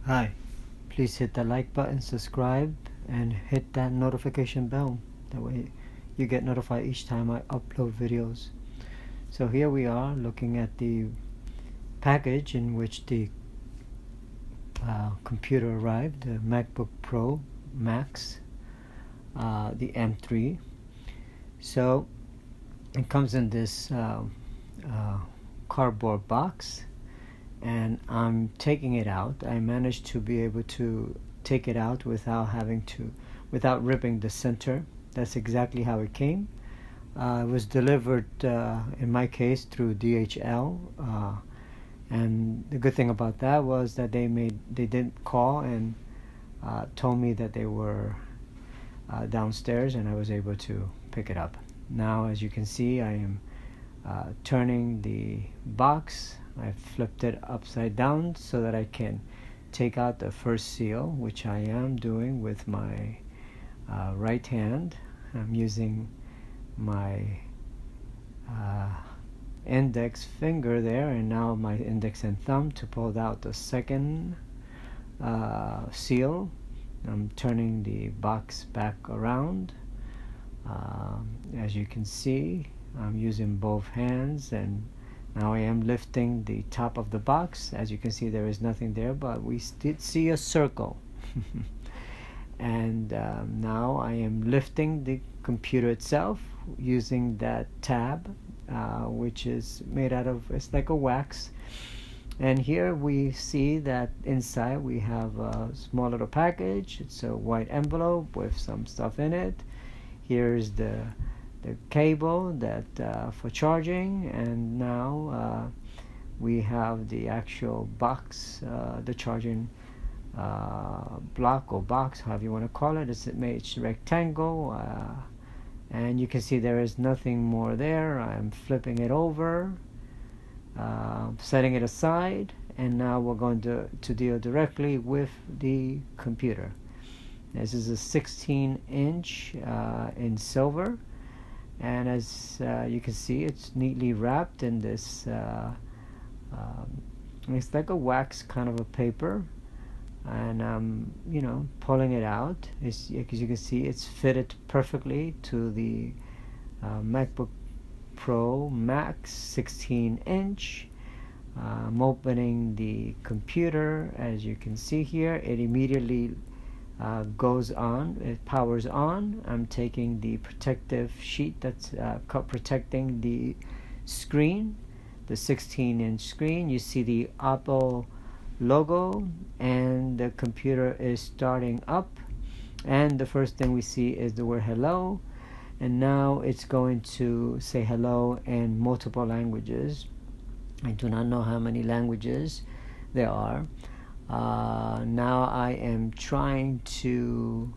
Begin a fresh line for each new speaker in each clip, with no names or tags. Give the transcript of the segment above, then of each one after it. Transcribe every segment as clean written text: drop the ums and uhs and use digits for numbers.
Hi, please hit the like button, subscribe, and hit that notification bell. That way you get notified each time I upload videos. So here we are looking at the package in which the computer arrived, the MacBook Pro Max, the M3. So it comes in this cardboard box, and I'm taking it out. I managed to be able to take it out without ripping the center. That's exactly how it came. It was delivered, in my case, through DHL, and the good thing about that was that they didn't call and told me that they were downstairs, and I was able to pick it up. Now, as you can see, I am turning the box. I flipped it upside down so that I can take out the first seal, which I am doing with my right hand. I'm using my index finger there, and now my index and thumb to pull out the second seal. I'm turning the box back around. As you can see, I'm using both hands, and now I am lifting the top of the box. As you can see, there is nothing there, but we did see a circle. And now I am lifting the computer itself using that tab, which is made out of, it's like a wax. And here we see that inside we have a small little package. It's a white envelope with some stuff in it. Here's the cable that for charging, and now we have the actual box, the charging block or box, however you want to call it. It's made rectangle, and you can see there is nothing more there. I'm flipping it over, setting it aside, and now we're going to deal directly with the computer. This is a 16-inch in silver, and as you can see, it's neatly wrapped in this it's like a wax kind of a paper, and I'm pulling it out. As you can see, it's fitted perfectly to the MacBook Pro Max 16-inch. I'm opening the computer. As you can see here, it immediately goes on, it powers on. I'm taking the protective sheet that's protecting the screen, the 16-inch screen. You see the Apple logo, and the computer is starting up, and the first thing we see is the word hello, and now it's going to say hello in multiple languages. I do not know how many languages there are. Now I am trying to,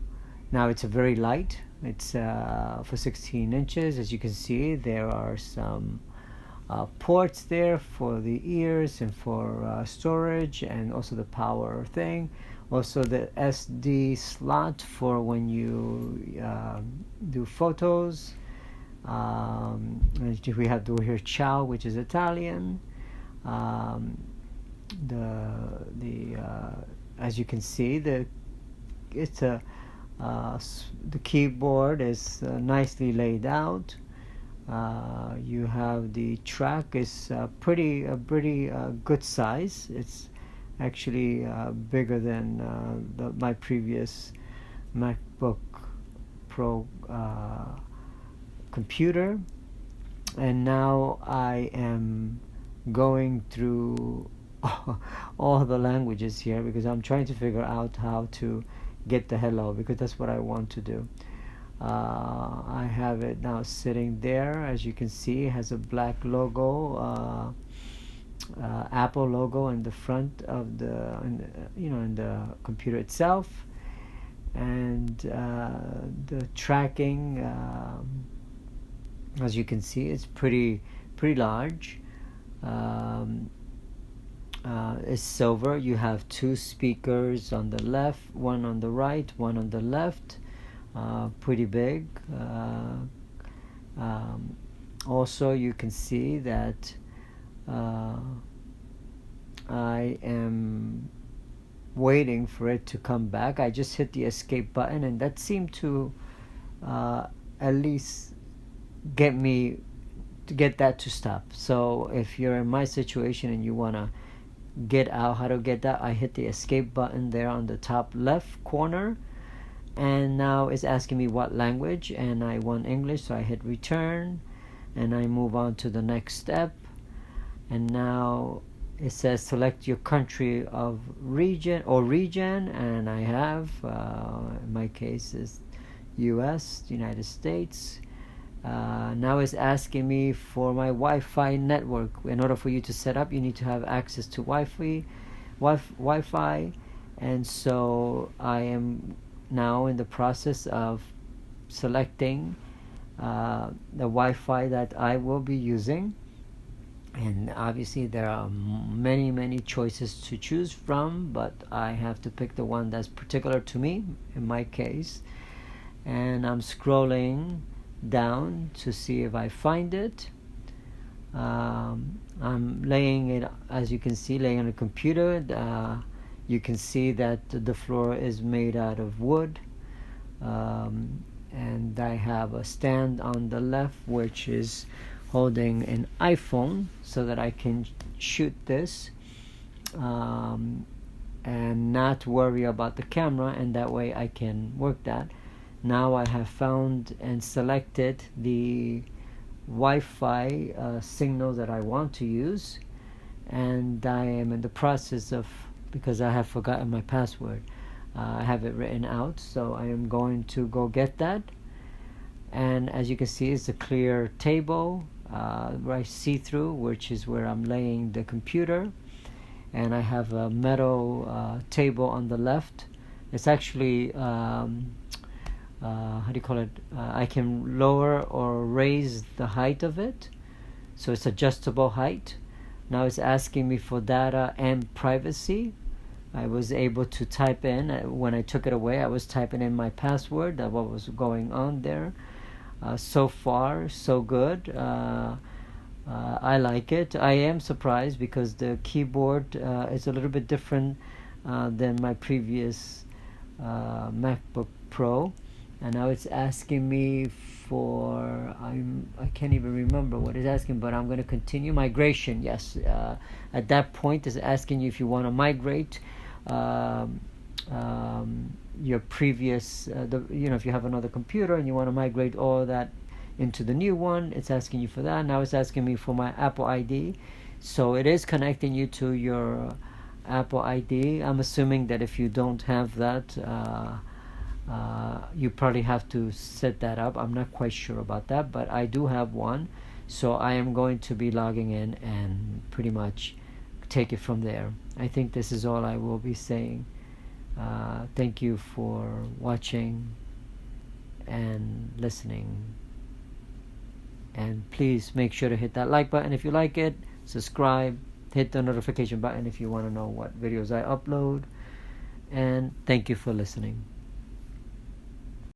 now it's a very light, it's for 16 inches. As you can see, there are some ports there for the ears and for storage, and also the power thing, also the SD slot for when you do photos. We have to hear ciao, which is Italian. As you can see, the keyboard is nicely laid out. You have the track is pretty good size. It's actually bigger than my previous MacBook Pro computer. And now I am going through all the languages here because I'm trying to figure out how to get the hello, because that's what I want to do. I have it now sitting there. As you can see, it has a black logo, Apple logo in the front of in the computer itself, and the tracking, as you can see, it's pretty large. It's silver. You have two speakers on the left, one on the right, one on the left. Pretty big. Also, you can see that I am waiting for it to come back. I just hit the escape button, and that seemed to at least get that to stop. So if you're in my situation and you want to get out, how to get that, I hit the escape button there on the top left corner, and now it's asking me what language, and I want English, so I hit return and I move on to the next step. And now it says select your country of region, and I have in my case is US, United States. Now it's asking me for my Wi-Fi network. In order for you to set up, you need to have access to Wi-Fi, and so I am now in the process of selecting the Wi-Fi that I will be using. And obviously there are many choices to choose from, but I have to pick the one that's particular to me in my case. And I'm scrolling down to see if I find it. I'm laying it, as you can see, laying on the computer. You can see that the floor is made out of wood, and I have a stand on the left which is holding an iPhone so that I can shoot this and not worry about the camera, and that way I can work that. Now I have found and selected the Wi-Fi signal that I want to use, and I am in the process of, because I have forgotten my password, I have it written out, so I am going to go get that. And as you can see, it's a clear table, right, see-through, which is where I'm laying the computer, and I have a metal table on the left. It's actually how do you call it? I can lower or raise the height of it, so it's adjustable height. Now it's asking me for data and privacy. I was able to type in, when I took it away, I was typing in my password, that what was going on there. So far, so good. I like it. I am surprised because the keyboard is a little bit different than my previous MacBook Pro. And now it's asking me for, I can't even remember what it's asking, but I'm going to continue migration. Yes, at that point it's asking you if you want to migrate your previous, if you have another computer and you want to migrate all that into the new one, it's asking you for that. Now it's asking me for my Apple ID, so it is connecting you to your Apple ID. I'm assuming that if you don't have that, you probably have to set that up. I'm not quite sure about that, but I do have one, so I am going to be logging in and pretty much take it from there. I think this is all I will be saying. Thank you for watching and listening, and please make sure to hit that like button if you like it, subscribe, hit the notification button if you want to know what videos I upload, and thank you for listening.